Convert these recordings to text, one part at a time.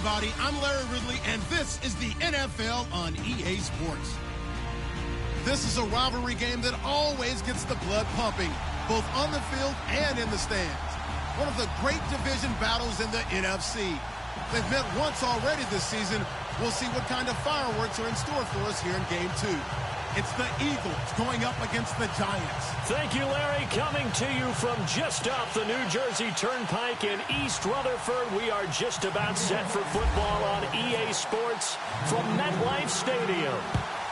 everybody. I'm Larry Ridley, and this is the NFL on EA Sports. This is a rivalry game that always gets the blood pumping, both on the field and in the stands. One of the great division battles in the NFC. They've met once already this season. We'll see what kind of fireworks are in store for us here in Game 2. It's the Eagles going up against the Giants. Thank you, Larry. Coming to you from just off the New Jersey Turnpike in East Rutherford. We are just about set for football on EA Sports from MetLife Stadium.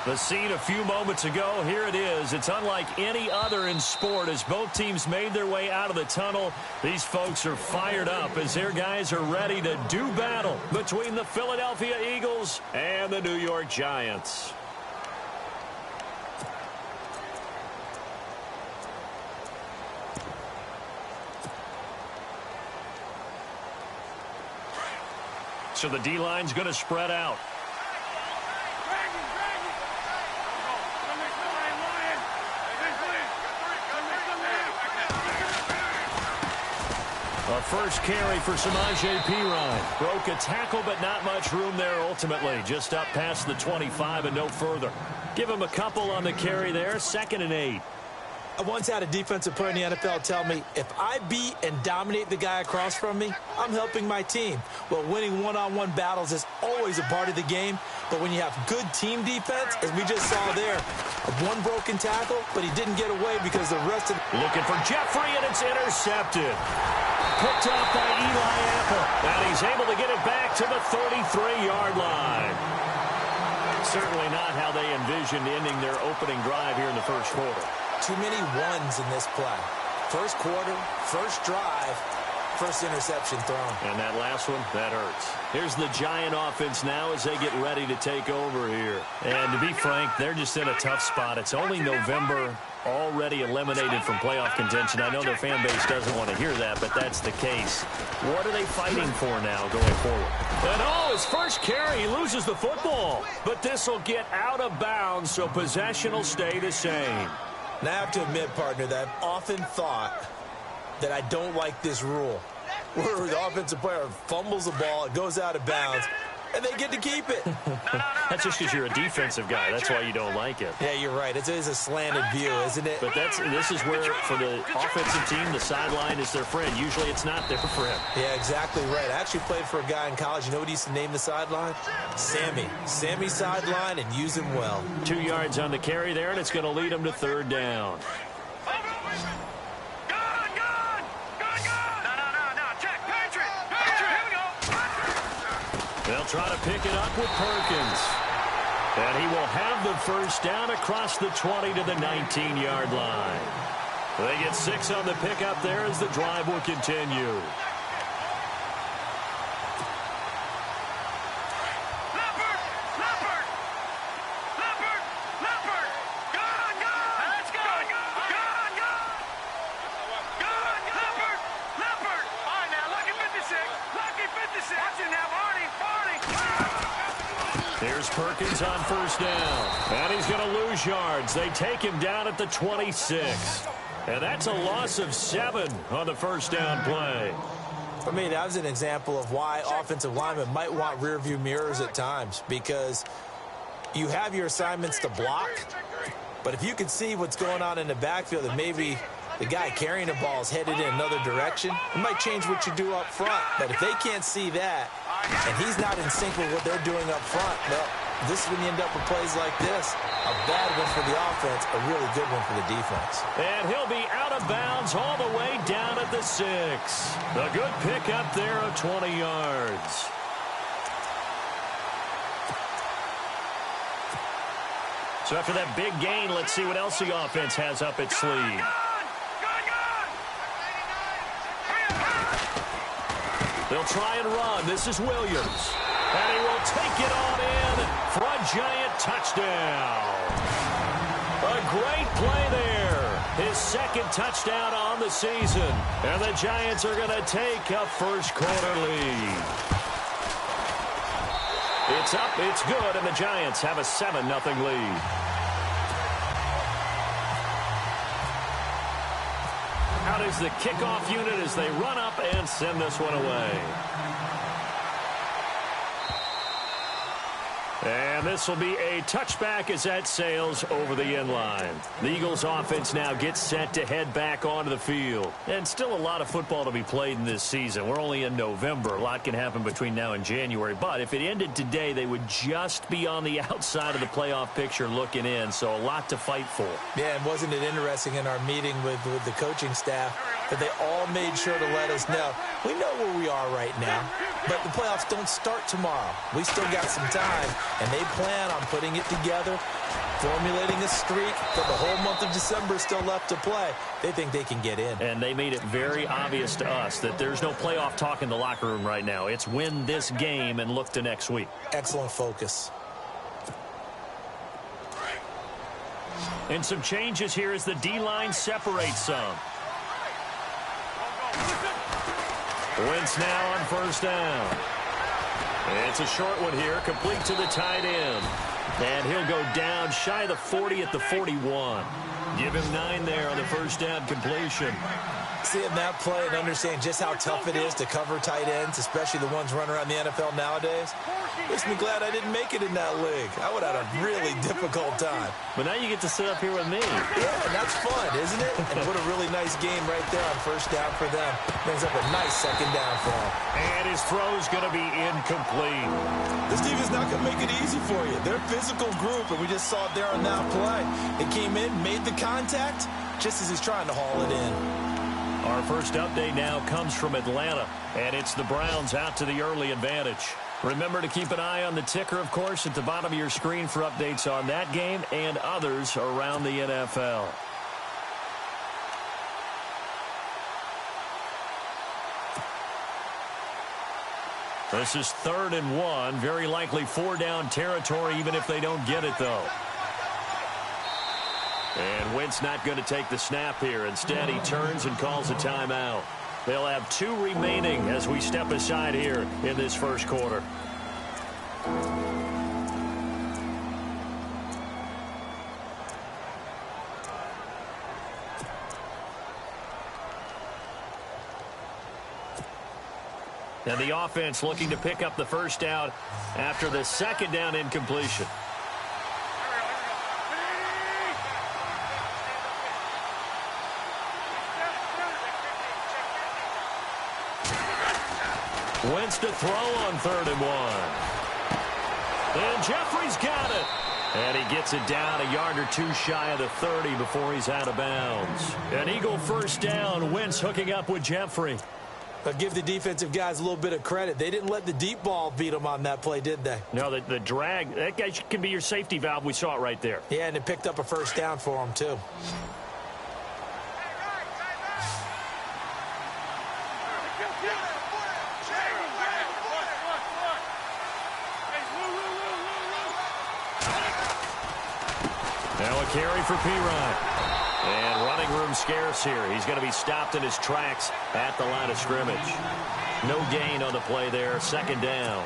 The scene a few moments ago, here it is. It's unlike any other in sport as both teams made their way out of the tunnel. These folks are fired up as their guys are ready to do battle between the Philadelphia Eagles and the New York Giants. So the D-line's going to spread out. A first carry for Samaje Perine. Broke a tackle, but not much room there ultimately. Just up past the 25 and no further. Give him a couple on the carry there. 2nd and 8. I once had a defensive player in the NFL tell me, if I beat and dominate the guy across from me, I'm helping my team. Well, winning one-on-one battles is always a part of the game, but when you have good team defense, as we just saw there, one broken tackle, but he didn't get away because the rest of... Looking for Jeffrey, and it's intercepted. Picked up by Eli Apple, and he's able to get it back to the 33-yard line. Certainly not how they envisioned ending their opening drive here in the first quarter. Too many ones in this play. First quarter, first drive, first interception thrown. And that last one, that hurts. Here's the Giant offense now as they get ready to take over here. And to be frank, they're just in a tough spot. It's only November, already eliminated from playoff contention. I know their fan base doesn't want to hear that, but that's the case. What are they fighting for now going forward? And his first carry, he loses the football. But this will get out of bounds, so possession will stay the same. Now, I have to admit, partner, that I've often thought that I don't like this rule, where the offensive player fumbles the ball, it goes out of bounds, and they get to keep it. That's just because you're a defensive guy. That's why you don't like it. Yeah, you're right. It is a slanted view, isn't it? But this is where, for the offensive team, the sideline is their friend. Usually it's not there for him. Yeah, exactly right. I actually played for a guy in college. You know what he used to name the sideline? Sammy. Sammy sideline, and use him well. 2 yards on the carry there, and it's going to lead him to 3rd down. They'll try to pick it up with Perkins. And he will have the first down across the 20 to the 19-yard line. They get 6 on the pickup there as the drive will continue. Here's Perkins on first down. And he's going to lose yards. They take him down at the 26. And that's a loss of 7 on the first down play. For me, that was an example of why offensive linemen might want rearview mirrors at times, because you have your assignments to block, but if you can see what's going on in the backfield and maybe the guy carrying the ball is headed in another direction, it might change what you do up front. But if they can't see that, and he's not in sync with what they're doing up front, well, this is when you end up with plays like this. A bad one for the offense, a really good one for the defense. And he'll be out of bounds all the way down at the 6. A good pickup there of 20 yards. So after that big gain, let's see what else the offense has up its sleeve. They'll try and run. This is Williams. And he will take it on in for a Giant touchdown. A great play there. His 2nd touchdown on the season. And the Giants are going to take a first quarter lead. It's up, it's good, and the Giants have a 7-0 lead. Out is the kickoff unit as they run up and send this one away. And this will be a touchback as that sails over the end line. The Eagles offense now gets set to head back onto the field. And still a lot of football to be played in this season. We're only in November. A lot can happen between now and January. But if it ended today, they would just be on the outside of the playoff picture looking in. So a lot to fight for. Yeah, and wasn't it interesting in our meeting with the coaching staff that they all made sure to let us know, we know where we are right now, but the playoffs don't start tomorrow. We still got some time, and they plan on putting it together, formulating a streak for the whole month of December still left to play. They think they can get in. And they made it very obvious to us that there's no playoff talk in the locker room right now. It's win this game and look to next week. Excellent focus. And some changes here as the D-line separates some. Wentz now on first down. It's a short one here, complete to the tight end. And he'll go down shy of the 40 at the 41. Give him 9 there on the first down completion. Seeing that play and understanding just how tough it is to cover tight ends, especially the ones running around the NFL nowadays, makes me glad I didn't make it in that league. I would have had a really difficult time. But now you get to sit up here with me. Yeah, and that's fun, isn't it? And put a really nice game right there on first down for them. Brings up a nice second down for him. And his throw's going to be incomplete. This team is not going to make it easy for you. They're a physical group, and we just saw it there on that play. They came in, made the contact, just as he's trying to haul it in. Our first update now comes from Atlanta, and it's the Browns out to the early advantage. Remember to keep an eye on the ticker, of course, at the bottom of your screen for updates on that game and others around the NFL. This is 3rd and 1, very likely 4-down territory, even if they don't get it, though. And Wentz not going to take the snap here. Instead, he turns and calls a timeout. They'll have 2 remaining as we step aside here in this first quarter. And the offense looking to pick up the first down after the second down incompletion. Wentz to throw on 3rd and 1. And Jeffrey's got it. And he gets it down a yard or 2 shy of the 30 before he's out of bounds. An Eagle first down. Wentz hooking up with Jeffrey. But give the defensive guys a little bit of credit. They didn't let the deep ball beat them on that play, did they? No, the drag, that guy can be your safety valve. We saw it right there. Yeah, and it picked up a first down for them, too. Now a carry for P-Ryan. And running room scarce here. He's going to be stopped in his tracks at the line of scrimmage. No gain on the play there. 2nd down.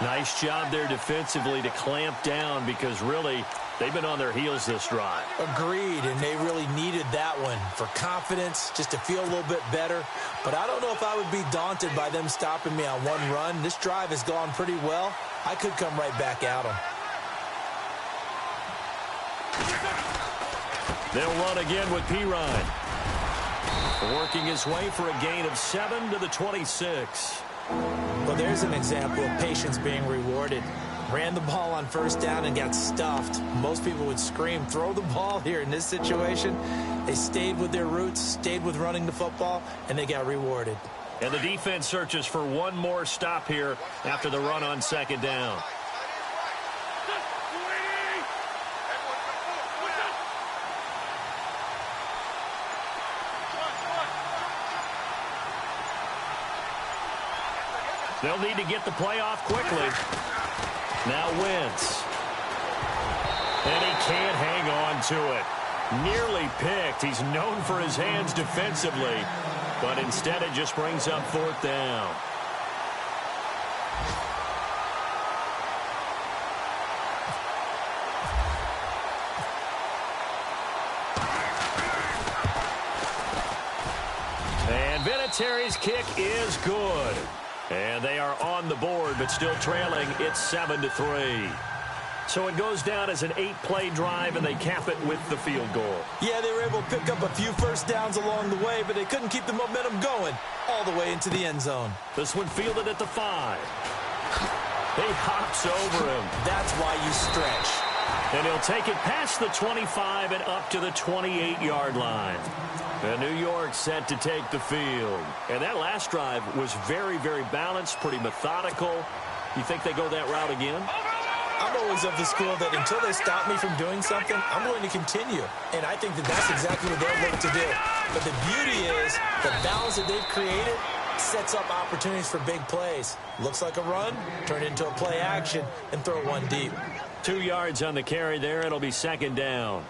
Nice job there defensively to clamp down because really they've been on their heels this drive. Agreed, and they really needed that one for confidence, just to feel a little bit better. But I don't know if I would be daunted by them stopping me on one run. This drive has gone pretty well. I could come right back at them. They'll run again with P-Ryan. Working his way for a gain of 7 to the 26. Well, there's an example of patience being rewarded. Ran the ball on first down and got stuffed. Most people would scream, throw the ball here. In this situation, they stayed with their roots, stayed with running the football, and they got rewarded. And the defense searches for one more stop here after the run on 2nd down. They'll need to get the play off quickly. Now Wentz. And he can't hang on to it. Nearly picked. He's known for his hands defensively. But instead it just brings up 4th down. And Vinatieri's kick is good. And they are on the board, but still trailing. It's 7-3. So it goes down as an 8-play drive, and they cap it with the field goal. Yeah, they were able to pick up a few first downs along the way, but they couldn't keep the momentum going all the way into the end zone. This one fielded at the 5. He hops over him. That's why you stretch. And he'll take it past the 25 and up to the 28-yard line. And New York set to take the field. And that last drive was very, very balanced, pretty methodical. You think they go that route again? I'm always of the school that until they stop me from doing something, I'm going to continue. And I think that that's exactly what they'll look to do. But the beauty is the balance that they've created sets up opportunities for big plays. Looks like a run, turn it into a play action, and throw one deep. 2 yards on the carry there. It'll be second down.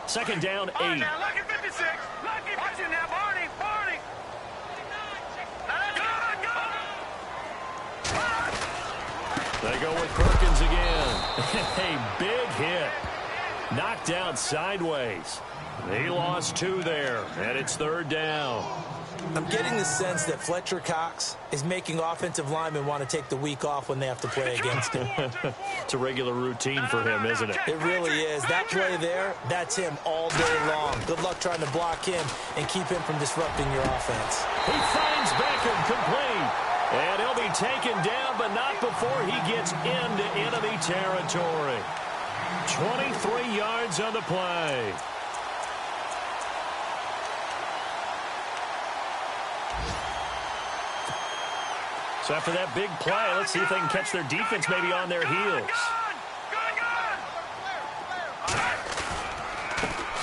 Second down, 8. Oh, now, lucky 56. Lucky. Watch it now, Barney. Barney. They go with Perkins again. A big hit. Knocked out sideways. He lost 2 there, and it's third down. I'm getting the sense that Fletcher Cox is making offensive linemen want to take the week off when they have to play against him. It's a regular routine for him, isn't it? It really is. That play there, that's him all day long. Good luck trying to block him and keep him from disrupting your offense. He finds Beckham complete. And he'll be taken down, but not before he gets into enemy territory. 23 yards on the play. So after that big play, let's see if they can catch their defense maybe on their heels.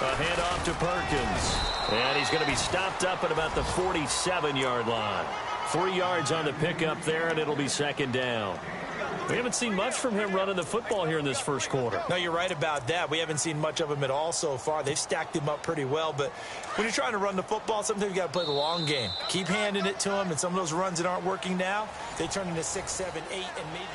A handoff to Perkins. And he's going to be stopped up at about the 47-yard line. 3 yards on the pickup there, and it'll be second down. We haven't seen much from him running the football here in this first quarter. No, you're right about that. We haven't seen much of him at all so far. They've stacked him up pretty well, but when you're trying to run the football, sometimes you got to play the long game. Keep handing it to him, and some of those runs that aren't working now, they turn into 6, 7, 8, and maybe...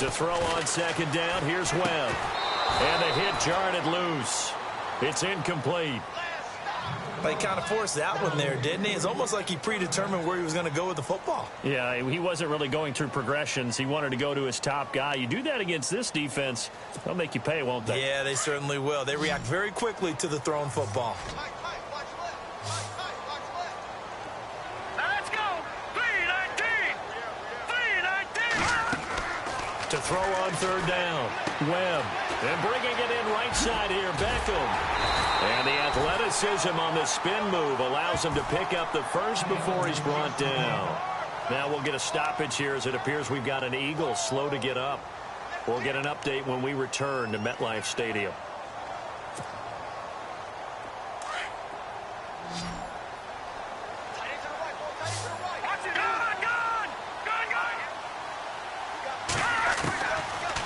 To throw on second down, here's Webb. And the hit jarred it loose. It's incomplete. He kind of forced that one there, didn't he? It's almost like he predetermined where he was going to go with the football. Yeah, he wasn't really going through progressions. He wanted to go to his top guy. You do that against this defense, they'll make you pay, won't they? Yeah, they certainly will. They react very quickly to the thrown football. To throw on third down, Webb. And bringing it in right side here, Beckham. And the athleticism on the spin move allows him to pick up the first before he's brought down. Now we'll get a stoppage here as it appears we've got an Eagle slow to get up. We'll get an update when we return to MetLife Stadium.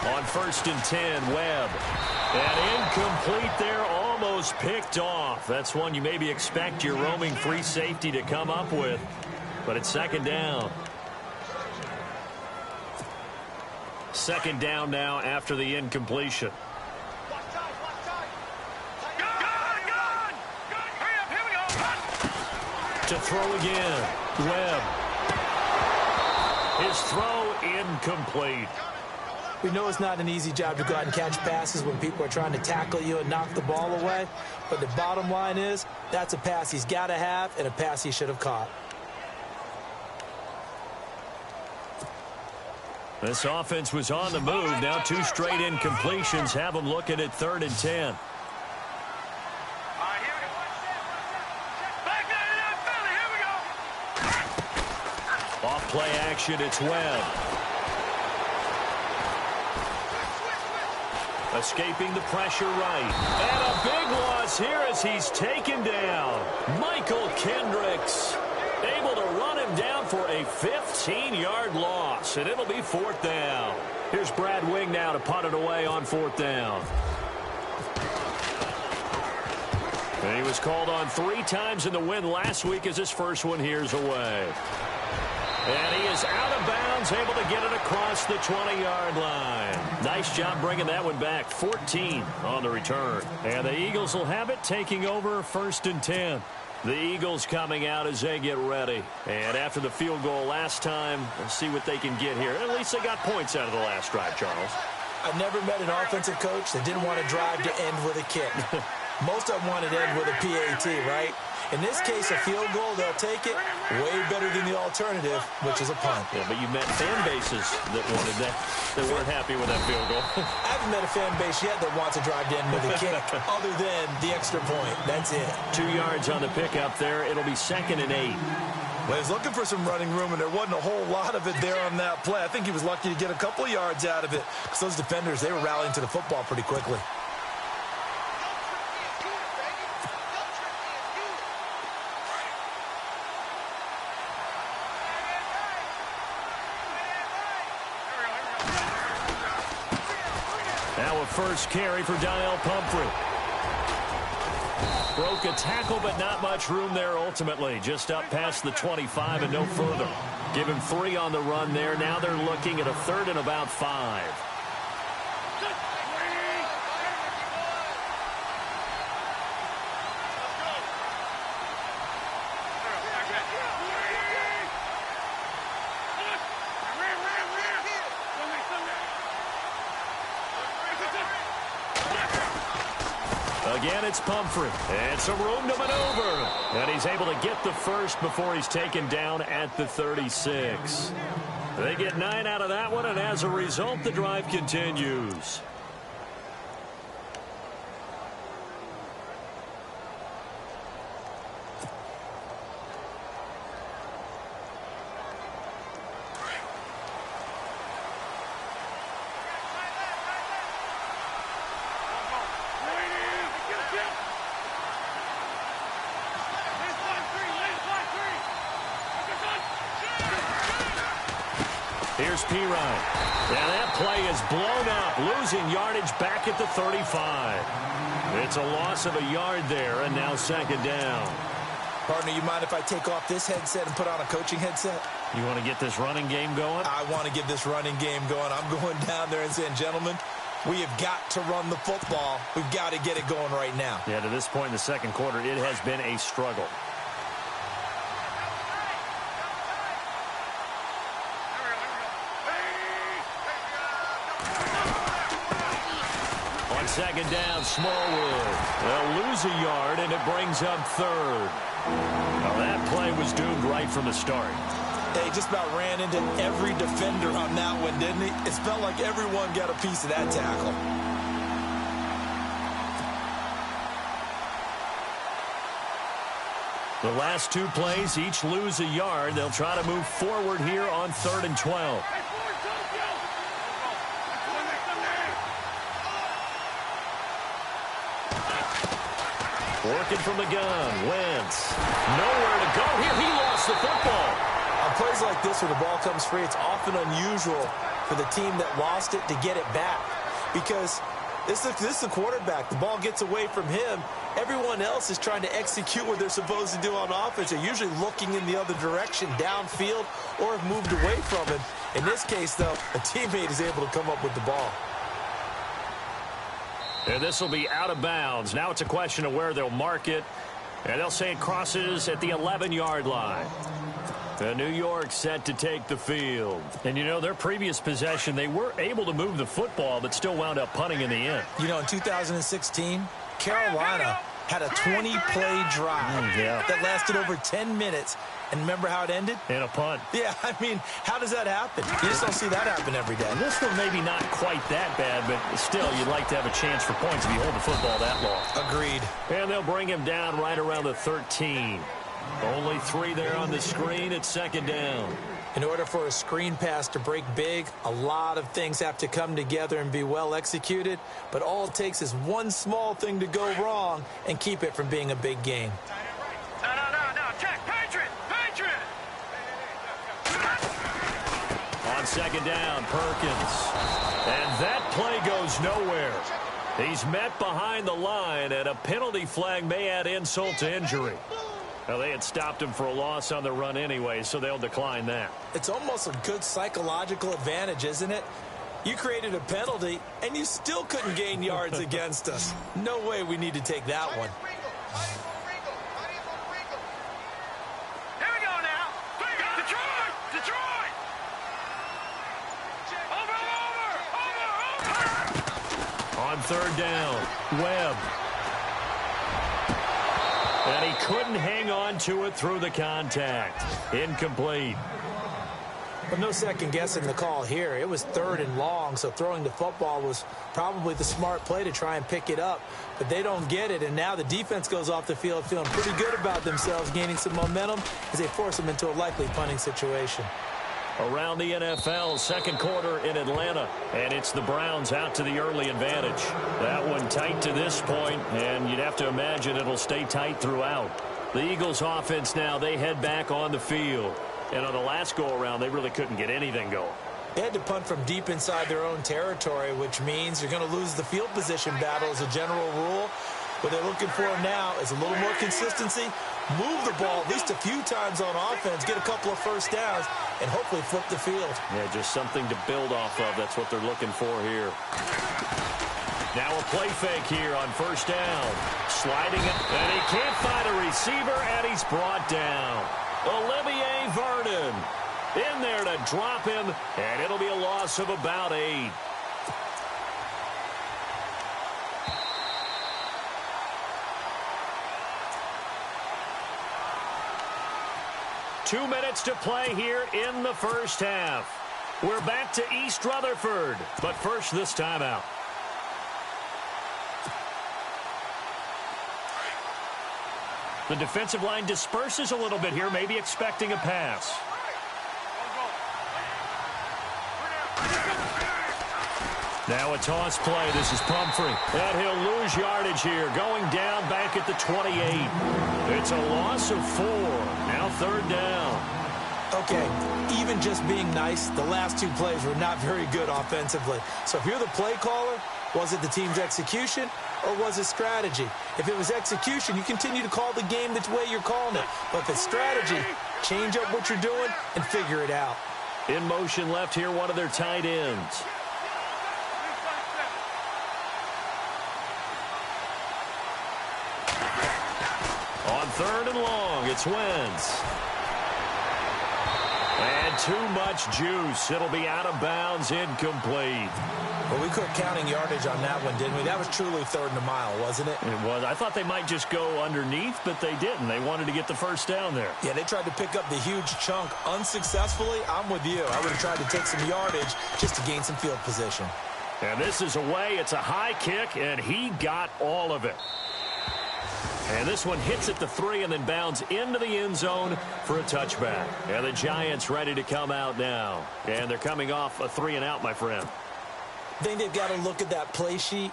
On 1st and 10, Webb. And incomplete there, almost picked off. That's one you maybe expect your roaming free safety to come up with. But it's second down. Second down now after the incompletion. To throw again, Webb. His throw incomplete. We know it's not an easy job to go out and catch passes when people are trying to tackle you and knock the ball away. But the bottom line is, that's a pass he's got to have and a pass he should have caught. This offense was on the move. Now 2 straight incompletions have them looking at 3rd and 10. Off play action, it's Webb. Escaping the pressure right. And a big loss here as he's taken down. Michael Kendricks able to run him down for a 15-yard loss, and it'll be 4th down. Here's Brad Wing now to punt it away on 4th down. He was called on 3 times in the win last week as his first one here's away. And he is out of bounds, able to get it across the 20-yard line. Nice job bringing that one back. 14 on the return. And the Eagles will have it, taking over 1st and 10. The Eagles coming out as they get ready. And after the field goal last time, let's see what they can get here. At least they got points out of the last drive, Charles. I've never met an offensive coach that didn't want to drive to end with a kick. Most of them wanted to end with a PAT, right? In this case, a field goal, they'll take it. Way better than the alternative, which is a punt. Yeah, but you met fan bases that wanted that weren't happy with that field goal. I haven't met a fan base yet that wants to drive to end with a kick, other than the extra point. That's it. 2 yards on the pickup there. It'll be 2nd and 8. Well, he's looking for some running room, and there wasn't a whole lot of it there on that play. I think he was lucky to get a couple of yards out of it, because those defenders, they were rallying to the football pretty quickly. Now a first carry for Daniel Pumphrey. Broke a tackle, but not much room there ultimately. Just up past the 25 and no further. Give him 3 on the run there. Now they're looking at a 3rd and about 5. Again, it's Pumphrey. And some room to maneuver. And he's able to get the first before he's taken down at the 36. They get 9 out of that one, and as a result, the drive continues. Here's P. Ryan. And that play is blown up, losing yardage back at the 35. It's a loss of a yard there, and now 2nd down. Partner, you mind if I take off this headset and put on a coaching headset? You want to get this running game going? I want to get this running game going. I'm going down there and saying, gentlemen, we have got to run the football. We've got to get it going right now. Yeah, to this point in the 2nd quarter, it has been a struggle. On 2nd down, Smallwood. They'll lose a yard, and it brings up 3rd. Now, that play was doomed right from the start. They just about ran into every defender on that one, didn't he? It felt like everyone got a piece of that tackle. The last 2 plays, each lose a yard. They'll try to move forward here on 3rd and 12. Working from the gun, Wentz. Nowhere to go here. He lost the football. On plays like this where the ball comes free, it's often unusual for the team that lost it to get it back. Because this is the quarterback. The ball gets away from him. Everyone else is trying to execute what they're supposed to do on offense. They're usually looking in the other direction, downfield, or have moved away from him. In this case, though, a teammate is able to come up with the ball. And this will be out of bounds. Now it's a question of where they'll mark it. And they'll say it crosses at the 11-yard line. The New York set to take the field. And, you know, their previous possession, they were able to move the football, but still wound up punting in the end. You know, in 2016, Carolina had a 20-play drive that lasted over 10 minutes. And remember how it ended? In a punt. Yeah, I mean, how does that happen? You just don't see that happen every day. This one maybe not quite that bad, but still, you'd like to have a chance for points if you hold the football that long. Agreed. And they'll bring him down right around the 13. Only 3 there on the screen at 2nd down. In order for a screen pass to break big, a lot of things have to come together and be well executed. But all it takes is one small thing to go wrong and keep it from being a big game. No. Check. Patriot. On 2nd down, Perkins. And that play goes nowhere. He's met behind the line, and a penalty flag may add insult to injury. Well, they had stopped him for a loss on the run anyway, so they'll decline that. It's almost a good psychological advantage, isn't it? You created a penalty, and you still couldn't gain yards against us. No way we need to take that one. Here we go now. Detroit! Detroit! Over! On third down, Webb. And he couldn't hang on to it through the contact. Incomplete. But no second guessing the call here. It was third and long, so throwing the football was probably the smart play to try and pick it up. But they don't get it, and now the defense goes off the field feeling pretty good about themselves, gaining some momentum as they force them into a likely punting situation. Around the NFL, second quarter in Atlanta, and it's the Browns out to the early advantage. That one tight to this point, and you'd have to imagine it'll stay tight throughout. The Eagles offense now, they head back on the field. And on the last go-around, they really couldn't get anything going. They had to punt from deep inside their own territory, which means you're going to lose the field position battle as a general rule. What they're looking for now is a little more consistency, move the ball at least a few times on offense, get a couple of first downs, and hopefully flip the field. Yeah, just something to build off of. That's what they're looking for here. Now a play fake here on first down. Sliding it, and he can't find a receiver, and he's brought down. Olivier Vernon in there to drop him, and it'll be a loss of about 8. Two minutes to play here in the first half. We're back to East Rutherford, but first this timeout. The defensive line disperses a little bit here, maybe expecting a pass. Now a toss play. This is Pumphrey. And he'll lose yardage here, going down back at the 28. It's a loss of 4. Now third down. Okay, even just being nice, the last two plays were not very good offensively. So if you're the play caller, was it the team's execution or was it strategy? If it was execution, you continue to call the game the way you're calling it. But if it's strategy, change up what you're doing and figure it out. In motion left here, one of their tight ends. On third and long, it's Wentz. And too much juice. It'll be out of bounds, incomplete. Well, we quit counting yardage on that one, didn't we? That was truly third and a mile, wasn't it? It was. I thought they might just go underneath, but they didn't. They wanted to get the first down there. Yeah, they tried to pick up the huge chunk unsuccessfully. I'm with you. I would have tried to take some yardage just to gain some field position. And this is away. It's a high kick, and he got all of it. And this one hits at the 3 and then bounds into the end zone for a touchback. And the Giants ready to come out now. And they're coming off a 3-and-out, my friend. I think they've got to look at that play sheet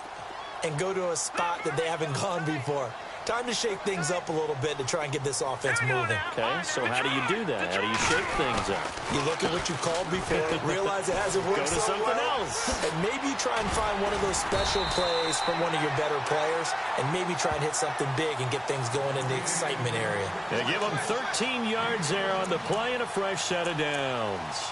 and go to a spot that they haven't gone before. Time to shake things up a little bit to try and get this offense moving. Okay, so how do you do that? How do you shake things up? You look at what you called before, realize it hasn't worked Go to so something well, else. and maybe you try and find one of those special plays from one of your better players, and maybe try and hit something big and get things going in the excitement area. They give them 13 yards there on the play and a fresh set of downs.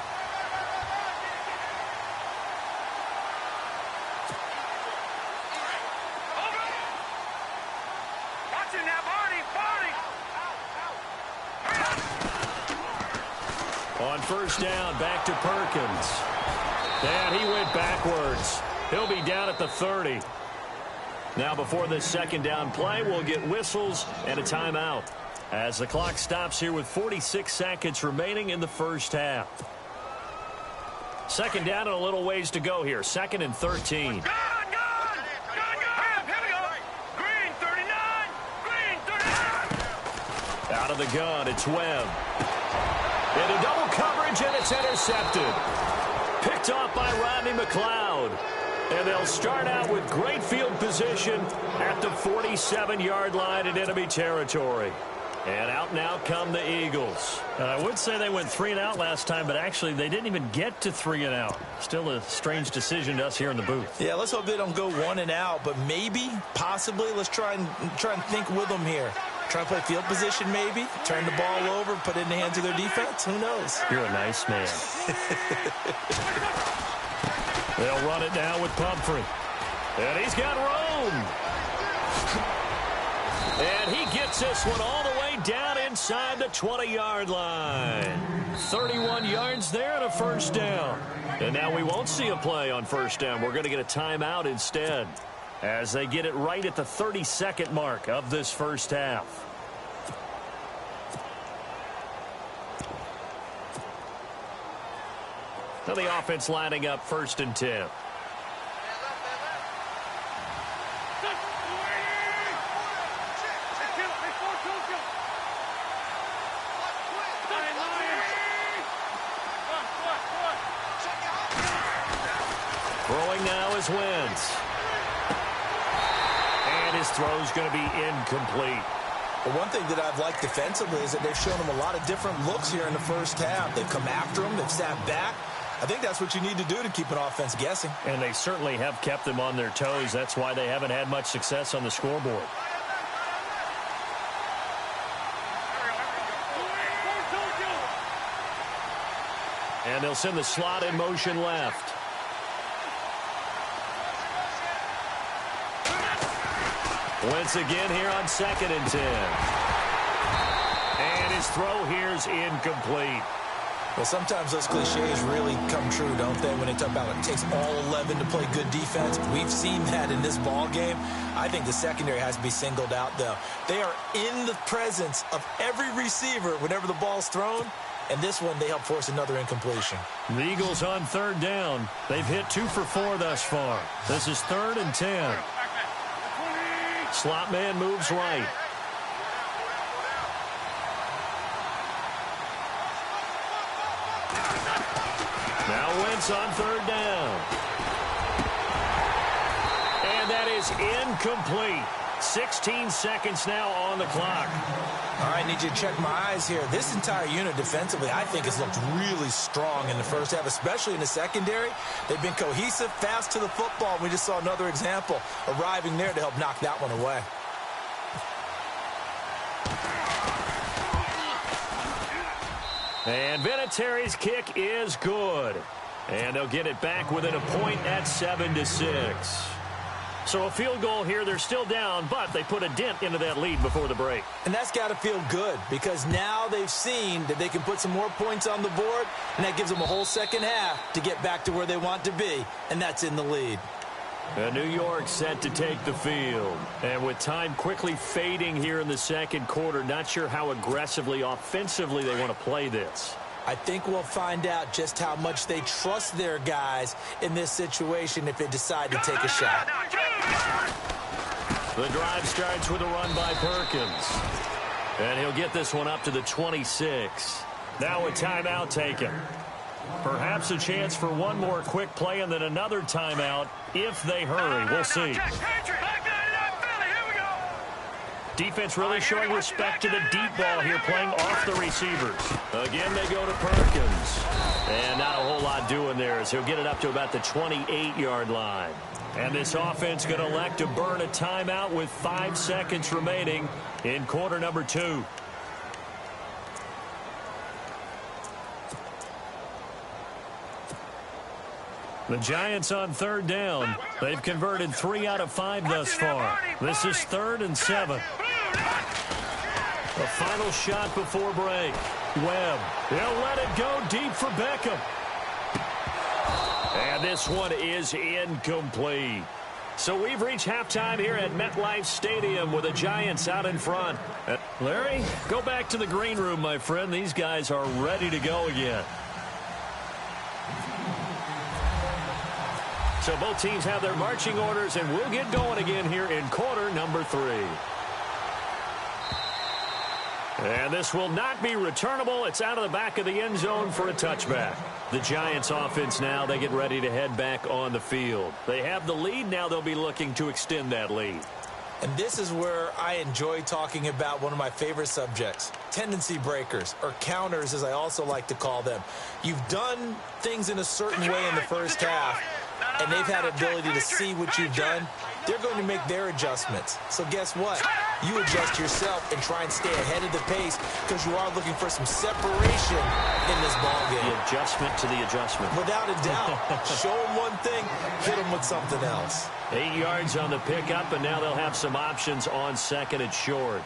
On first down, back to Perkins. And he went backwards. He'll be down at the 30. Now before this second down play, we'll get whistles and a timeout as the clock stops here with 46 seconds remaining in the first half. Second down and a little ways to go here. 2nd and 13. Out of the gun, it's Webb. Into double coverage, and it's intercepted. Picked off by Rodney McLeod. And they'll start out with great field position at the 47-yard line in enemy territory. And out now come the Eagles. And I would say they went 3 and out last time, but actually they didn't even get to 3 and out. Still a strange decision to us here in the booth. Yeah, let's hope they don't go 1 and out, but maybe, possibly, let's try and think with them here. Try to play field position maybe, turn the ball over, put it in the hands of their defense. Who knows? You're a nice man. They'll run it now with Pumphrey. And he's got room. And he gets this one all the way down inside the 20-yard line. 31 yards there and a first down. And now we won't see a play on first down. We're going to get a timeout instead as they get it right at the 32nd mark of this first half. Now the offense lining up 1st and 10. Throwing now is Wentz. And his throw's going to be incomplete. But one thing that I've liked defensively is that they've shown him a lot of different looks here in the first half. They've come after him. They've sat back. I think that's what you need to do to keep an offense guessing. And they certainly have kept them on their toes. That's why they haven't had much success on the scoreboard. And they'll send the slot in motion left. Wentz again here on 2nd and 10. And his throw here's incomplete. Well, sometimes those cliches really come true, don't they, when they talk about it takes all 11 to play good defense. We've seen that in this ball game. I think the secondary has to be singled out, though. They are in the presence of every receiver whenever the ball's thrown, and this one they help force another incompletion. The Eagles on 3rd down. They've hit 2 for 4 thus far. This is 3rd and 10. Slot man moves right. Now Wentz on 3rd down. And that is incomplete. 16 seconds now on the clock. All right, I need you to check my eyes here. This entire unit defensively, I think, has looked really strong in the first half, especially in the secondary. They've been cohesive, fast to the football. We just saw another example arriving there to help knock that one away. And Vinatieri's kick is good. And they'll get it back within a point at 7-6. So a field goal here. They're still down, but they put a dent into that lead before the break. And that's got to feel good because now they've seen that they can put some more points on the board, and that gives them a whole second half to get back to where they want to be, and that's in the lead. And New York set to take the field. And with time quickly fading here in the second quarter, not sure how aggressively, offensively they want to play this. I think we'll find out just how much they trust their guys in this situation if they decide to take a shot. The drive starts with a run by Perkins. And he'll get this one up to the 26. Now a timeout taken. Perhaps a chance for one more quick play and then another timeout if they hurry. We'll see. Defense really showing respect to the deep ball here, playing off the receivers. Again, they go to Perkins. And not a whole lot doing there as he'll get it up to about the 28-yard line. And this offense going to elect to burn a timeout with 5 seconds remaining in quarter number 2. The Giants on 3rd down. They've converted 3 out of 5 thus far. This is 3rd and 7. A final shot before break. Webb. He'll let it go deep for Beckham. And this one is incomplete. So we've reached halftime here at MetLife Stadium with the Giants out in front. Larry, go back to the green room, my friend. These guys are ready to go again. So both teams have their marching orders, and we'll get going again here in quarter number 3. And this will not be returnable. It's out of the back of the end zone for a touchback. The Giants offense now, they get ready to head back on the field. They have the lead. Now they'll be looking to extend that lead. And this is where I enjoy talking about one of my favorite subjects, tendency breakers, or counters as I also like to call them. You've done things in a certain way in the first half, and they've had ability to see what you've done. They're going to make their adjustments. So guess what? You adjust yourself and try and stay ahead of the pace because you are looking for some separation in this ballgame. The adjustment to the adjustment. Without a doubt. Show them one thing, hit them with something else. 8 yards on the pickup, and now they'll have some options on second and short.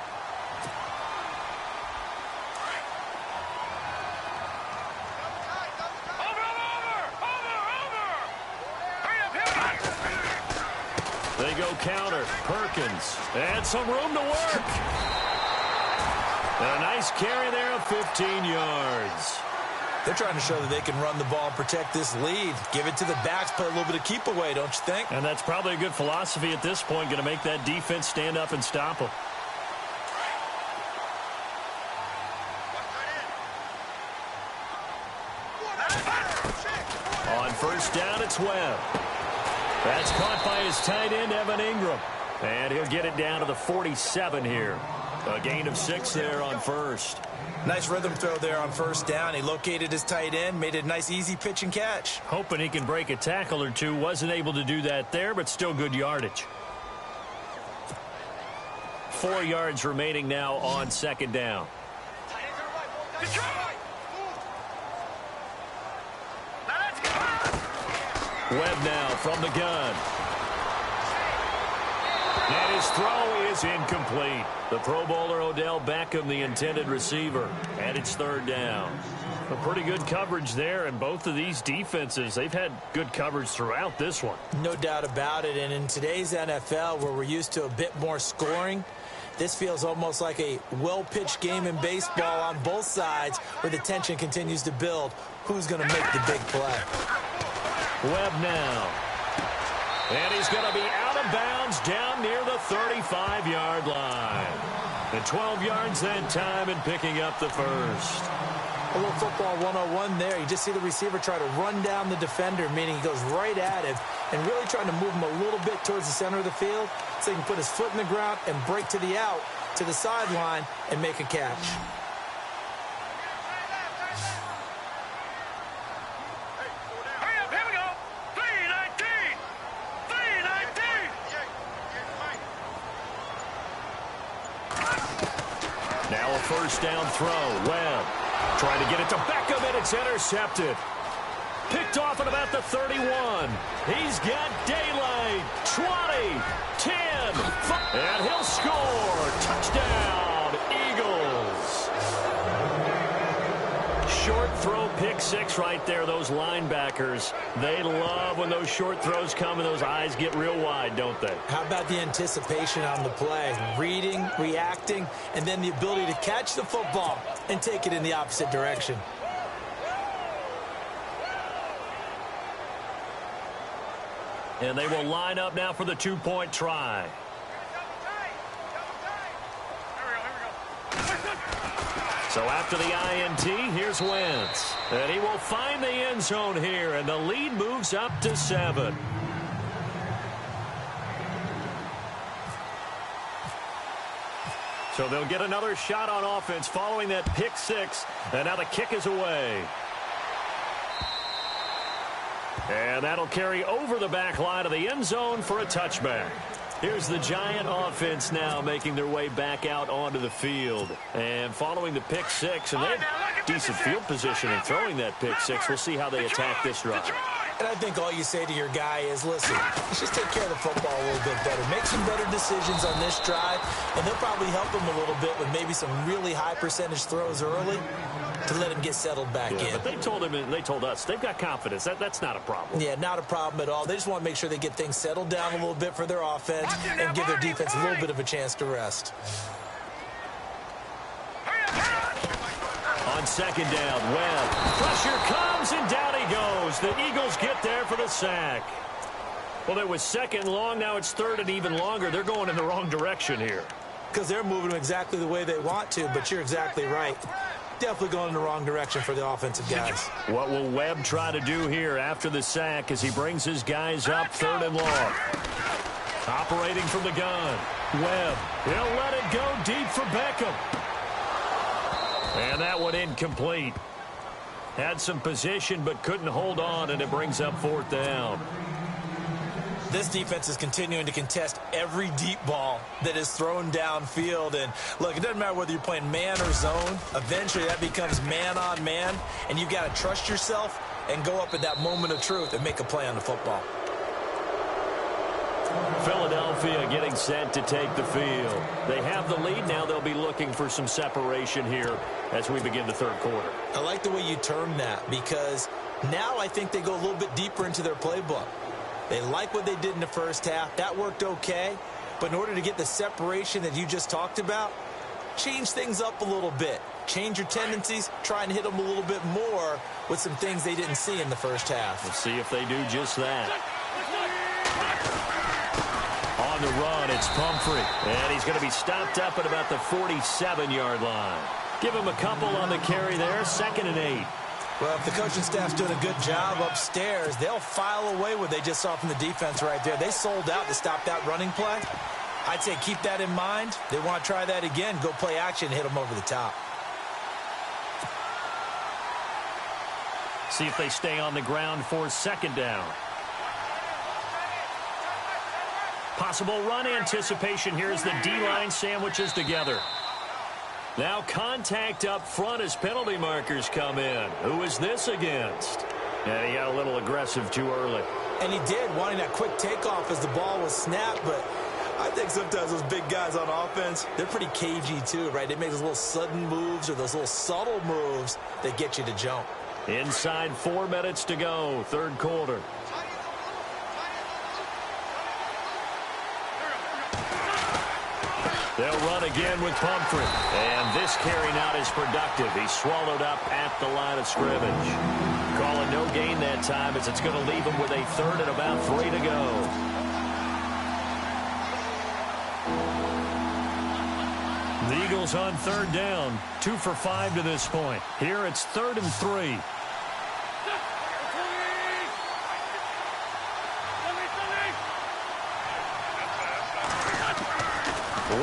They go counter. Perkins. And some room to work. And a nice carry there of 15 yards. They're trying to show that they can run the ball and protect this lead. Give it to the backs, play a little bit of keep away, don't you think? And that's probably a good philosophy at this point, going to make that defense stand up and stop them. On first down, it's Webb. That's caught by his tight end, Evan Ingram. And he'll get it down to the 47 here. A gain of 6 there on first. Nice rhythm throw there on first down. He located his tight end, made it a nice easy pitch and catch. Hoping he can break a tackle or two. Wasn't able to do that there, but still good yardage. 4 yards remaining now on second down. Webb now from the gun. And his throw is incomplete. The Pro Bowler Odell Beckham, the intended receiver. And it's third down. A pretty good coverage there, and both of these defenses, they've had good coverage throughout this one. No doubt about it, and in today's NFL, where we're used to a bit more scoring, this feels almost like a well-pitched game in baseball on both sides, where the tension continues to build. Who's going to make the big play? Webb now. And he's going to be out of bounds down near the 35-yard line. And 12 yards that time and picking up the first. A little football 101 there. You just see the receiver try to run down the defender, meaning he goes right at him and really trying to move him a little bit towards the center of the field so he can put his foot in the ground and break to the out, to the sideline, and make a catch. Now a first down throw. Webb trying to get it to Beckham, and it's intercepted. Picked off at about the 31. He's got daylight. 20, 10, 5, and he'll score. Touchdown, Eagles. Short throw, pick six right there. Those linebackers, they love when those short throws come and those eyes get real wide, don't they? How about the anticipation on the play? Reading, reacting, and then the ability to catch the football and take it in the opposite direction. And they will line up now for the two-point try. So after the INT, here's Wentz. And he will find the end zone here, and the lead moves up to 7. So they'll get another shot on offense following that pick six, and now the kick is away. And that'll carry over the back line of the end zone for a touchback. Here's the Giant offense now making their way back out onto the field. And following the pick six, and they have decent field position in throwing that pick six. We'll see how they attack this drive. And I think all you say to your guy is, listen, let's just take care of the football a little bit better. Make some better decisions on this drive, and they'll probably help him a little bit with maybe some really high percentage throws early to let him get settled back in. But they told him, and they told us, they've got confidence. That's not a problem. Yeah, not a problem at all. They just want to make sure they get things settled down a little bit for their offense and give their defense a little bit of a chance to rest. On second down, Webb. Pressure comes, and down he goes. The Eagles get there for the sack. Well, it was second and long. Now it's third and even longer. They're going in the wrong direction here. Because they're moving them exactly the way they want to, but you're exactly right. Definitely going in the wrong direction for the offensive guys. What will Webb try to do here after the sack as he brings his guys up third and long? Operating from the gun. Webb, he'll let it go deep for Beckham. And that one incomplete. Had some position but couldn't hold on, and it brings up 4th down. This defense is continuing to contest every deep ball that is thrown downfield. And, look, it doesn't matter whether you're playing man or zone. Eventually, that becomes man-on-man, and you've got to trust yourself and go up at that moment of truth and make a play on the football. Philadelphia getting set to take the field. They have the lead. Now they'll be looking for some separation here as we begin the 3rd quarter. I like the way you term that, because now I think they go a little bit deeper into their playbook. They like what they did in the first half. That worked okay. But in order to get the separation that you just talked about, change things up a little bit. Change your tendencies. Try and hit them a little bit more with some things they didn't see in the first half. We'll see if they do just that. On the run, it's Pumphrey. And he's going to be stopped up at about the 47-yard line. Give him a couple on the carry there. 2nd and 8. Well, if the coaching staff's doing a good job upstairs, they'll file away what they just saw from the defense right there. They sold out to stop that running play. I'd say keep that in mind. They want to try that again. Go play action, hit them over the top. See if they stay on the ground for 2nd down. Possible run anticipation. Here's the D-line sandwiches together. Now contact up front as penalty markers come in. Who is this against? And he got a little aggressive too early. And he did, wanting that quick takeoff as the ball was snapped. But I think sometimes those big guys on offense, they're pretty cagey too, right? They make those little sudden moves or those little subtle moves that get you to jump. Inside 4 minutes to go, 3rd quarter. They'll run again with Pumphrey. And this carry not as productive. He's swallowed up at the line of scrimmage. Calling no gain that time as it's going to leave him with a 3rd and about 3 to go. The Eagles on 3rd down. 2 for 5 to this point. Here it's 3rd and 3.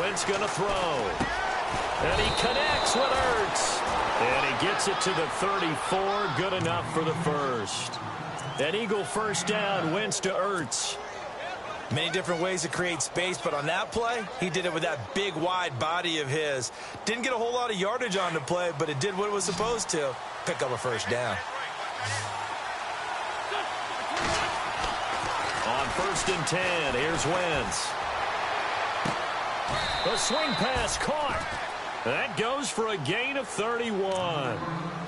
Wentz going to throw. And he connects with Ertz. And he gets it to the 34. Good enough for the 1st. An Eagle 1st down. Wentz to Ertz. Many different ways to create space, but on that play, he did it with that big, wide body of his. Didn't get a whole lot of yardage on the play, but it did what it was supposed to. Pick up a 1st down. On 1st and 10, here's Wentz. The swing pass caught. That goes for a gain of 31.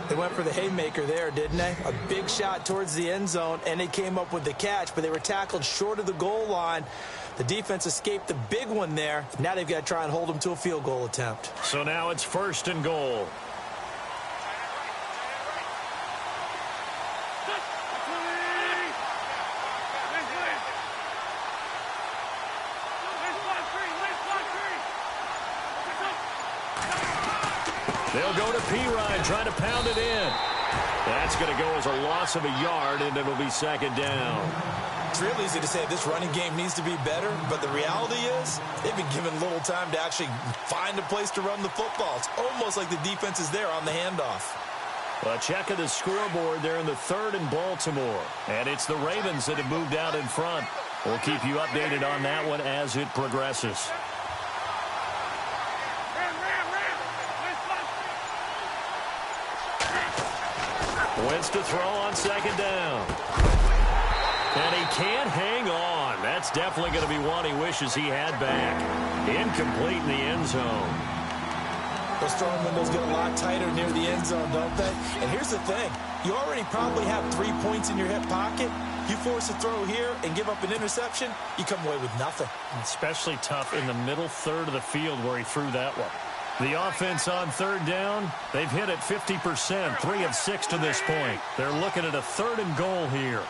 They went for the haymaker there, didn't they? A big shot towards the end zone, and they came up with the catch, but they were tackled short of the goal line. The defense escaped the big one there. Now they've got to try and hold them to a field goal attempt. So now it's 1st and goal. They'll go to P-Ryan, trying to pound it in. That's going to go as a loss of a yard, and it'll be 2nd down. It's real easy to say this running game needs to be better, but the reality is they've been given little time to actually find a place to run the football. It's almost like the defense is there on the handoff. A check of the scoreboard there in the 3rd in Baltimore. And it's the Ravens that have moved out in front. We'll keep you updated on that one as it progresses. Wentz to throw on 2nd down. And he can't hang on. That's definitely going to be one he wishes he had back. Incomplete in the end zone. Those throwing windows get a lot tighter near the end zone, don't they? And here's the thing. You already probably have 3 points in your hip pocket. You force a throw here and give up an interception, you come away with nothing. Especially tough in the middle 3rd of the field where he threw that one. The offense on 3rd down, they've hit it 50%, 3 of 6 to this point. They're looking at a 3rd and goal here.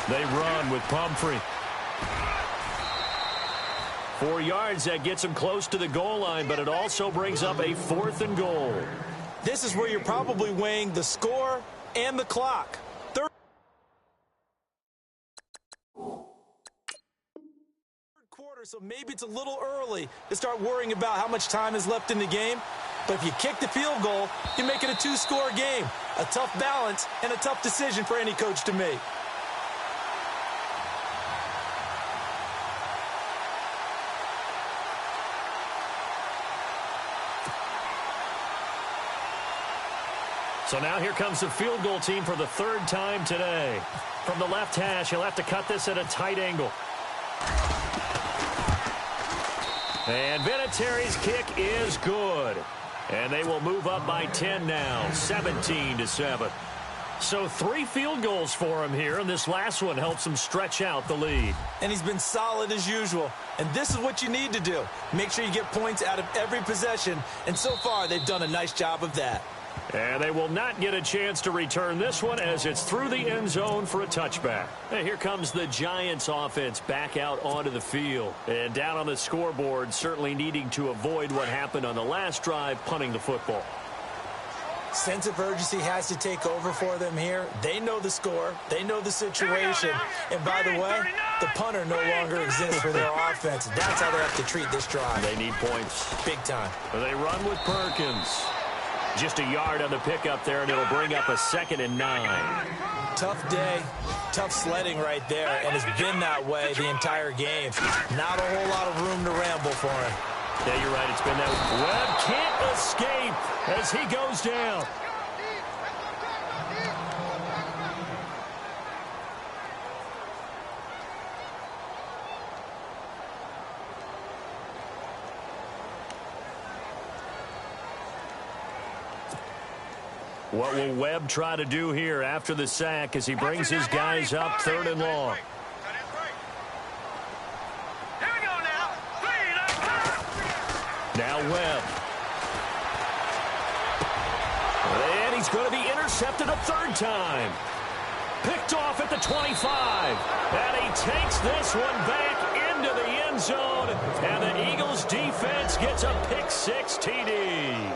They run with Pumphrey. 4 yards, that gets him close to the goal line, but it also brings up a 4th and goal. This is where you're probably weighing the score and the clock. Third quarter, so maybe it's a little early to start worrying about how much time is left in the game. But if you kick the field goal, you make it a 2-score game. A tough balance and a tough decision for any coach to make. So now here comes the field goal team for the 3rd time today. From the left hash, he'll have to cut this at a tight angle. And Vinatieri's kick is good. And they will move up by 10 now, 17-7. So 3 field goals for him here, and this last one helps him stretch out the lead. And he's been solid as usual. And this is what you need to do. Make sure you get points out of every possession. And so far, they've done a nice job of that. And they will not get a chance to return this one as it's through the end zone for a touchback. And here comes the Giants offense back out onto the field. And down on the scoreboard, certainly needing to avoid what happened on the last drive, punting the football. Sense of urgency has to take over for them here. They know the score. They know the situation. And by the way, the punter no longer exists for their offense. That's how they have to treat this drive. They need points. Big time. They run with Perkins. Just a yard on the pickup there, and it'll bring up a 2nd and 9. Tough day, tough sledding right there, and it's been that way the entire game. Not a whole lot of room to ramble for him. Yeah, you're right. It's been that. Webb can't escape as he goes down. What will Webb try to do here after the sack as he brings his guys up 3rd and long? Here we go now. Now Webb. And he's going to be intercepted a 3rd time. Picked off at the 25. And he takes this one back into the end zone. And the Eagles defense gets a pick-6 TD.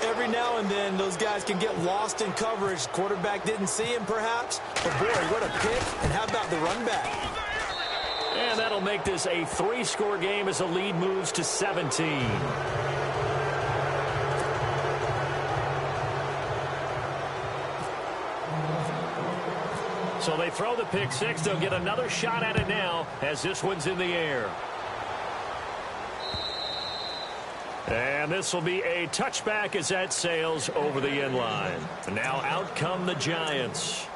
Every now and then, those guys can get lost in coverage. Quarterback didn't see him, perhaps. But, boy, what a pick. And how about the run back? And that'll make this a 3-score game as the lead moves to 17. So they throw the pick-6. They'll get another shot at it now as this one's in the air. And this will be a touchback as that sails over the end line. And now out come the Giants.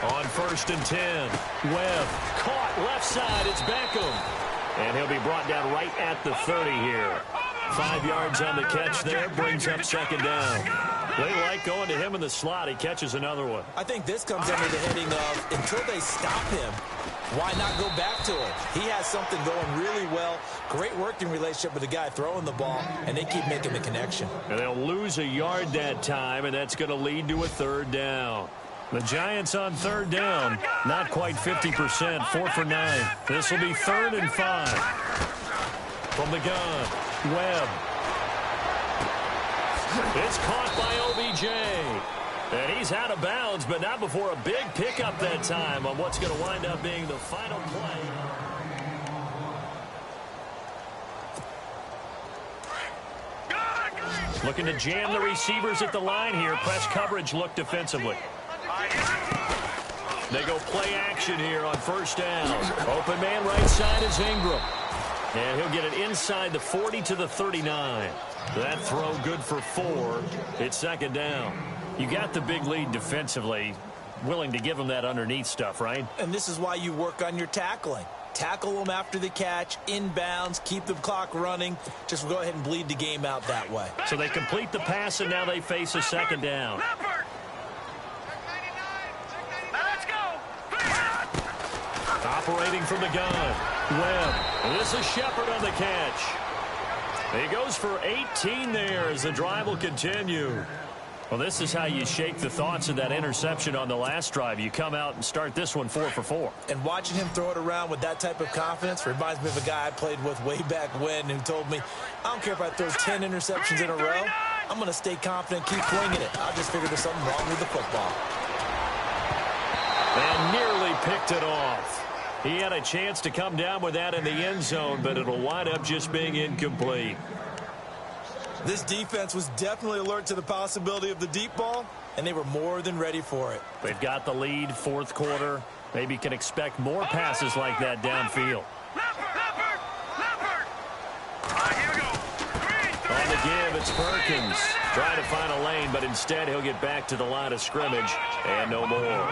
On 1st and 10, Webb caught left side. It's Beckham. And he'll be brought down right at the 30 here. 5 yards on the catch there, brings up 2nd down. They like going to him in the slot. He catches another one. I think this comes under the heading of, until they stop him, why not go back to it? He has something going really well. Great working relationship with the guy throwing the ball, and they keep making the connection. And they'll lose a yard that time, and that's going to lead to a 3rd down. The Giants on 3rd down, not quite 50%, 4 for 9. This will be 3rd and 5. From the gun, Webb. It's caught by OBJ. And he's out of bounds, but not before a big pickup that time on what's going to wind up being the final play. Looking to jam the receivers at the line here. Press coverage look defensively. They go play action here on 1st down. Open man right side is Ingram. And he'll get it inside the 40 to the 39. That throw good for 4. It's 2nd down. You got the big lead defensively. Willing to give him that underneath stuff, right? And this is why you work on your tackling. Tackle them after the catch, inbounds, keep the clock running. Just go ahead and bleed the game out that way. So they complete the pass, and now they face a 2nd down. Operating from the gun. Webb. And this is Shepard on the catch. He goes for 18 there as the drive will continue. Well, this is how you shake the thoughts of that interception on the last drive. You come out and start this one 4 for 4. And watching him throw it around with that type of confidence reminds me of a guy I played with way back when who told me, I don't care if I throw 10 interceptions in a row. I'm going to stay confident, keep winging it. I just figured there's something wrong with the football. And nearly picked it off. He had a chance to come down with that in the end zone, but it'll wind up just being incomplete. This defense was definitely alert to the possibility of the deep ball, and they were more than ready for it. They've got the lead, fourth quarter. Maybe can expect more passes like that downfield. On the give, it's Perkins. Trying to find a lane, but instead he'll get back to the line of scrimmage, and no more.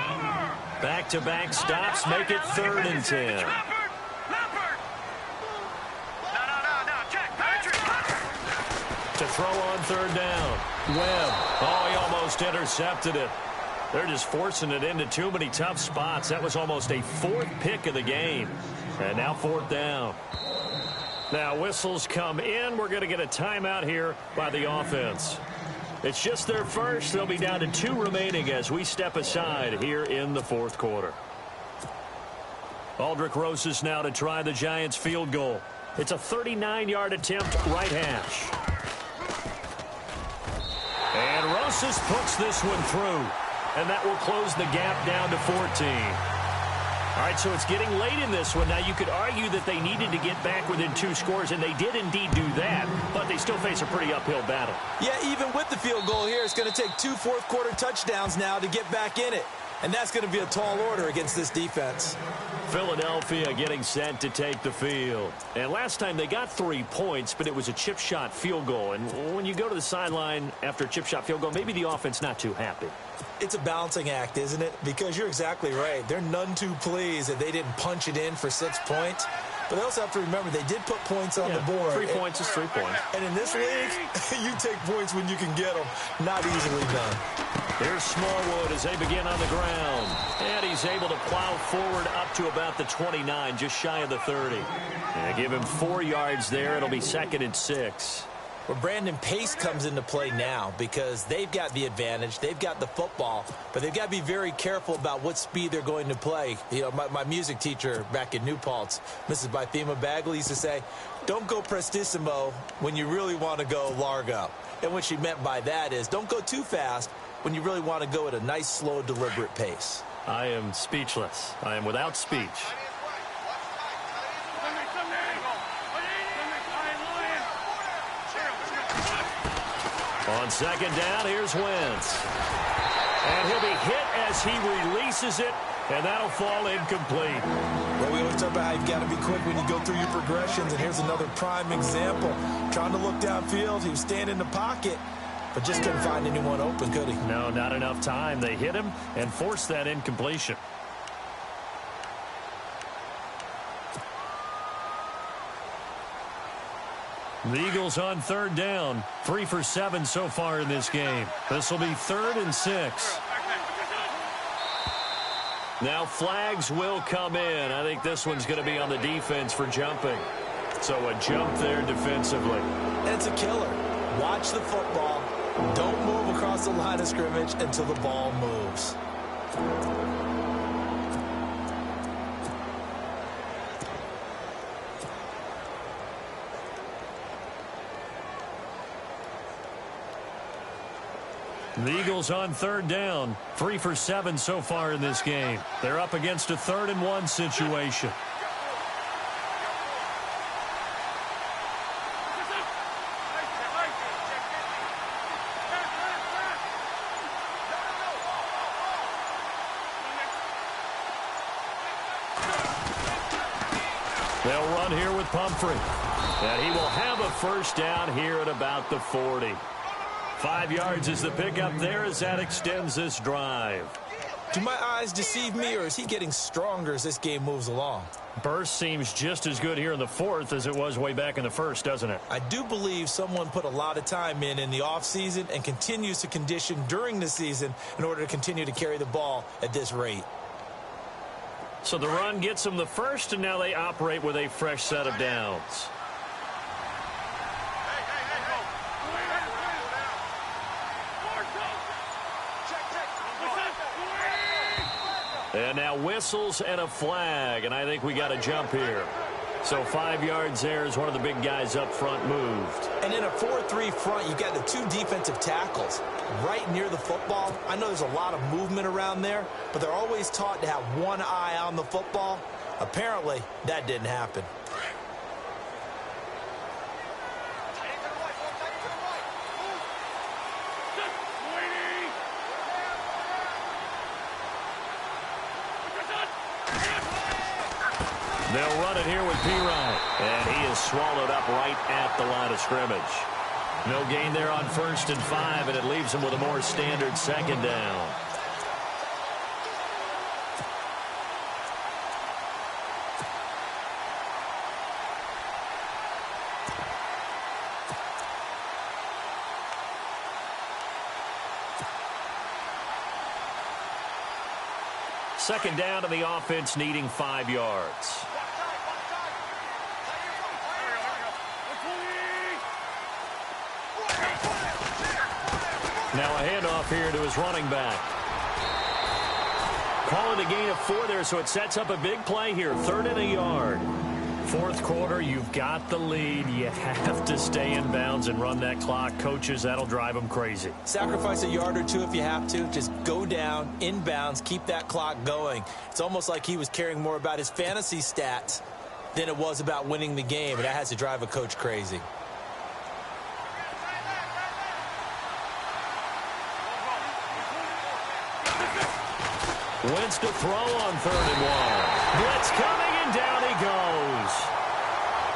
Back-to-back stops make it 3rd and 10. To throw on 3rd down. Webb. Oh, he almost intercepted it. They're just forcing it into too many tough spots. That was almost a 4th pick of the game. And now 4th down. Now whistles come in. We're going to get a timeout here by the offense. It's just their first. They'll be down to 2 remaining as we step aside here in the 4th quarter. Aldrich Rosas now to try the Giants field goal. It's a 39-yard attempt, right hash. And Rosas puts this one through. And that will close the gap down to 14. All right, so it's getting late in this one. Now, you could argue that they needed to get back within 2 scores, and they did indeed do that, but they still face a pretty uphill battle. Yeah, even with the field goal here, it's going to take 2 fourth-quarter touchdowns now to get back in it. And that's going to be a tall order against this defense. Philadelphia getting set to take the field. And last time they got 3 points, but it was a chip shot field goal. And when you go to the sideline after a chip shot field goal, maybe the offense not too happy. It's a balancing act, isn't it? Because you're exactly right. They're none too pleased that they didn't punch it in for 6 points. But they also have to remember they did put points on the board. 3 points is 3 points. And in this league, you take points when you can get them. Not easily done. Here's Smallwood as they begin on the ground. And he's able to plow forward up to about the 29, just shy of the 30. And give him 4 yards there. It'll be 2nd and 6. Well, Brandon, pace comes into play now because they've got the advantage. They've got the football, but they've got to be very careful about what speed they're going to play. You know, my music teacher back in New Paltz, Mrs. Bythema Bagley, used to say, don't go prestissimo when you really want to go largo. And what she meant by that is don't go too fast when you really want to go at a nice, slow, deliberate pace. I am speechless. I am without speech. On 2nd down, here's Wentz. And he'll be hit as he releases it, and that'll fall incomplete. Well, we always talk about how you've got to be quick when you go through your progressions, and here's another prime example. Trying to look downfield, he was standing in the pocket, but just couldn't find anyone open, could he? No, not enough time. They hit him and forced that incompletion. The Eagles on 3rd down. 3 for 7 so far in this game. This will be 3rd and 6. Now flags will come in. I think this one's going to be on the defense for jumping. So a jump there defensively. And it's a killer. Watch the football. Don't move across the line of scrimmage until the ball moves. The Eagles on 3rd down. 3 for 7 so far in this game. They're up against a 3rd and 1 situation. They'll run here with Pumphrey. And he will have a first down here at about the 40. 5 yards is the pickup there as that extends this drive. Do my eyes deceive me, or is he getting stronger as this game moves along? Burst seems just as good here in the 4th as it was way back in the 1st, doesn't it? I do believe someone put a lot of time in the offseason and continues to condition during the season in order to continue to carry the ball at this rate. So the run gets them the first, and now they operate with a fresh set of downs. And now whistles and a flag, and I think we got a jump here. So 5 yards there as one of the big guys up front moved. And in a 4-3 front, you got the 2 defensive tackles right near the football. I know there's a lot of movement around there, but they're always taught to have one eye on the football. Apparently, that didn't happen. They'll run it here with P-Ryan, and he is swallowed up right at the line of scrimmage. No gain there on 1st and 5, and it leaves him with a more standard 2nd down. Second down to the offense, needing 5 yards. Now a handoff here to his running back. Calling a gain of 4 there, so it sets up a big play here. 3rd and a yard. 4th quarter, you've got the lead. You have to stay in bounds and run that clock. Coaches, that'll drive them crazy. Sacrifice a yard or 2 if you have to. Just go down, in bounds, keep that clock going. It's almost like he was caring more about his fantasy stats than it was about winning the game, and that has to drive a coach crazy. Wentz to throw on 3rd and 1. Blitz coming, and down he goes.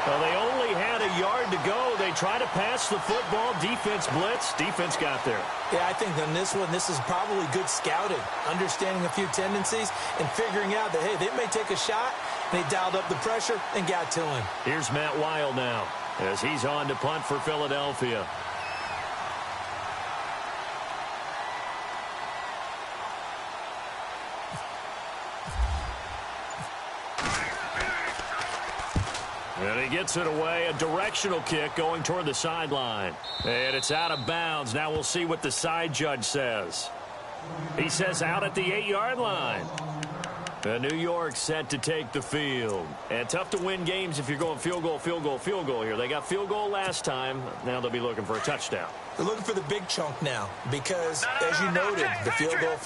Well, they only had a yard to go. They try to pass the football. Defense blitz. Defense got there. Yeah, I think on this one, this is probably good scouting, understanding a few tendencies, and figuring out that, hey, they may take a shot. They dialed up the pressure and got to him. Here's Matt Wild now as he's on to punt for Philadelphia. And he gets it away, a directional kick going toward the sideline. And it's out of bounds. Now we'll see what the side judge says. He says out at the 8-yard line. New York set to take the field. And tough to win games if you're going field goal, field goal, field goal here. They got field goal last time. Now they'll be looking for a touchdown. They're looking for the big chunk now because, as you noted, the field goal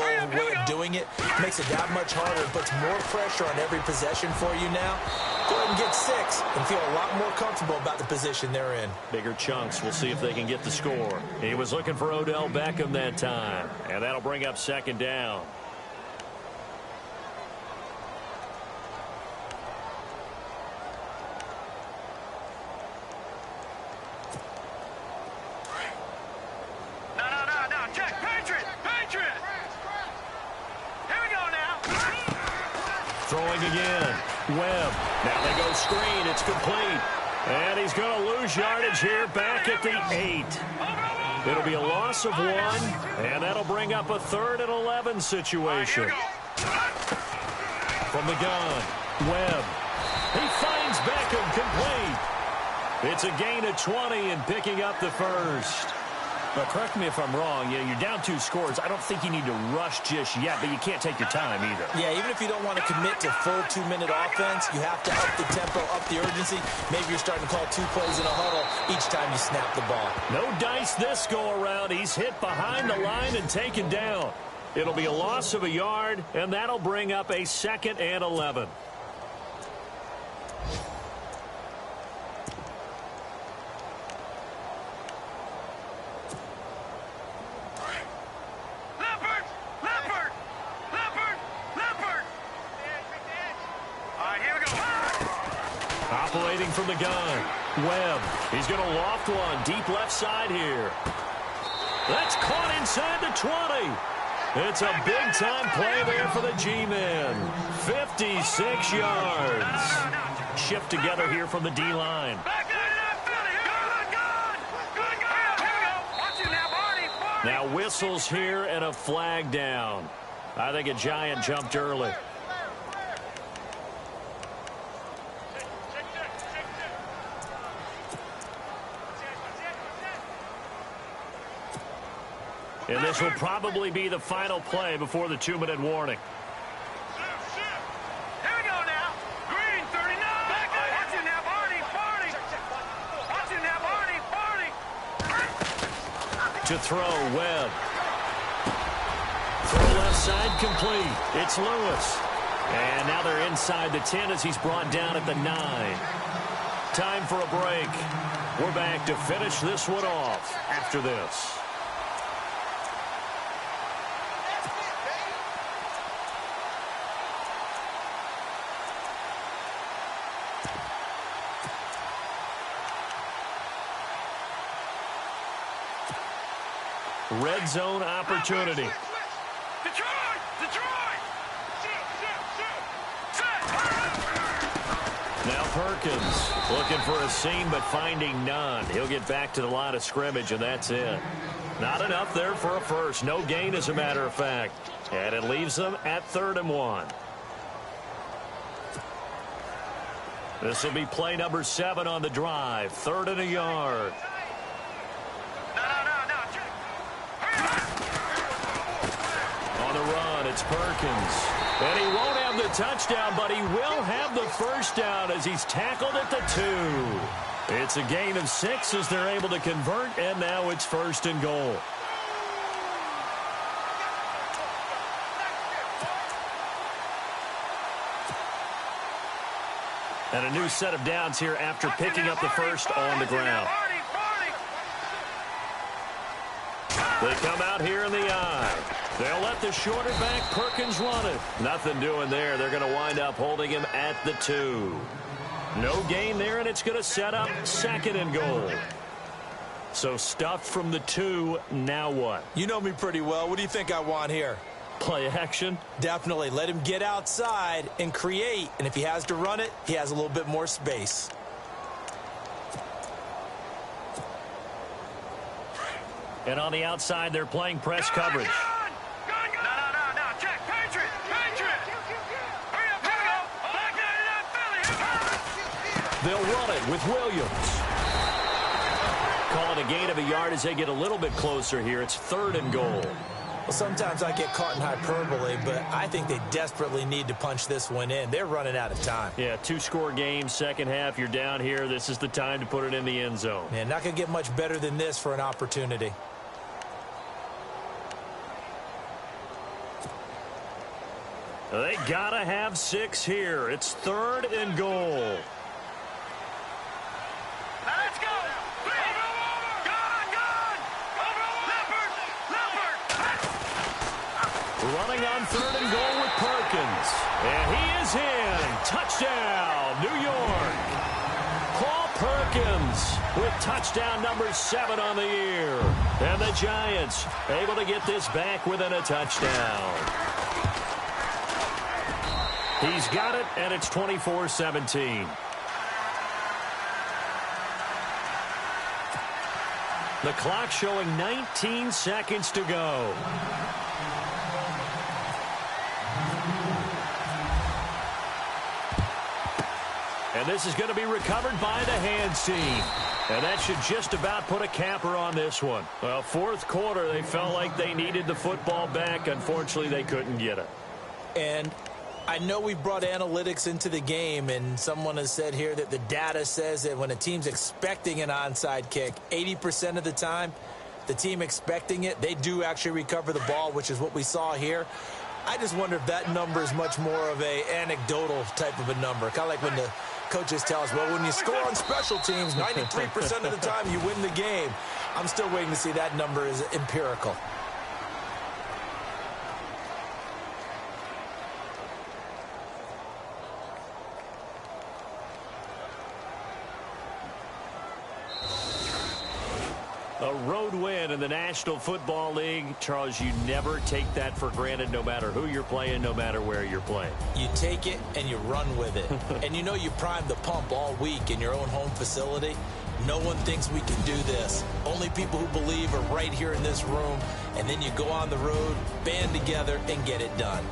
way of doing it makes it that much harder and puts more pressure on every possession for you now. Go ahead and get 6 and feel a lot more comfortable about the position they're in. Bigger chunks. We'll see if they can get the score. He was looking for Odell Beckham that time, and that'll bring up 2nd down. Throwing again. Webb. Now they go screen. It's complete. And he's going to lose yardage here back at the 8. It'll be a loss of 1, and that'll bring up a 3rd and 11 situation. From the gun, Webb. He finds Beckham complete. It's a gain of 20 and picking up the first. But correct me if I'm wrong. You're down 2 scores. I don't think you need to rush just yet, but you can't take your time either. Yeah, even if you don't want to commit to full 2-minute offense, you have to up the tempo, up the urgency. Maybe you're starting to call 2 plays in a huddle each time you snap the ball. No dice this go around. He's hit behind the line and taken down. It'll be a loss of a yard, and that'll bring up a 2nd and 11. Operating from the gun. Webb. He's going to loft one. Deep left side here. That's caught inside the 20. It's a big-time play there for the G-men. 56 yards. Shift together here from the D-line. Now whistles here and a flag down. I think a Giant jumped early. And this will probably be the final play before the 2-minute warning. Here we go now. Green, 39. Watching that, Barney. Watching that, Barney. To throw, Webb. Throw left side complete. It's Lewis. And now they're inside the 10 as he's brought down at the 9. Time for a break. We're back to finish this one off after this. Red zone opportunity. Now Perkins looking for a seam but finding none. He'll get back to the line of scrimmage, and that's it. Not enough there for a first. No gain, as a matter of fact. And it leaves them at 3rd and 1. This will be play number 7 on the drive. 3rd and a yard. On the run, it's Perkins. And he won't have the touchdown, but he will have the first down as he's tackled at the 2. It's a gain of 6 as they're able to convert, and now it's 1st and goal. And a new set of downs here after picking up the first on the ground. They come out here in the eye. They'll let the shorter back Perkins run it. Nothing doing there. They're going to wind up holding him at the 2. No gain there, and it's going to set up 2nd and goal. So stuffed from the 2, now what? You know me pretty well. What do you think I want here? Play action? Definitely. Let him get outside and create. And if he has to run it, he has a little bit more space. And on the outside, they're playing press coverage. No. Check. Patriot. Hurry up. They'll run it with Williams. Call it a gain of a yard as they get a little bit closer here. It's 3rd and goal. Well, sometimes I get caught in hyperbole, but I think they desperately need to punch this one in. They're running out of time. Yeah, 2-score game, second half. You're down here. This is the time to put it in the end zone. Man, not going to get much better than this for an opportunity. They gotta have 6 here. It's 3rd and goal. Let's go. Running on 3rd and goal with Perkins. And he is in. Touchdown, New York. Paul Perkins with touchdown number 7 on the year. And the Giants able to get this back within a touchdown. He's got it, and it's 24-17. The clock showing 19 seconds to go. And this is going to be recovered by the hands team. And that should just about put a capper on this one. Well, 4th quarter, they felt like they needed the football back. Unfortunately, they couldn't get it. And I know we brought analytics into the game, and someone has said here that the data says that when a team's expecting an onside kick, 80% of the time, the team expecting it, they do actually recover the ball, which is what we saw here. I just wonder if that number is much more of a anecdotal type of a number. Kind of like when the coaches tell us, well, when you score on special teams, 93% of the time you win the game. I'm still waiting to see that number is empirical. A road win in the National Football League. Charles, you never take that for granted no matter who you're playing, no matter where you're playing. You take it and you run with it. And you know you primed the pump all week in your own home facility. No one thinks we can do this. Only people who believe are right here in this room. And then you go on the road, band together, and get it done.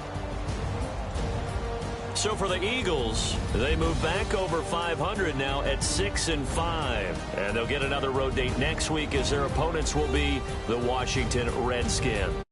So for the Eagles, they move back over 500 now at 6-5. And they'll get another road date next week as their opponents will be the Washington Redskins.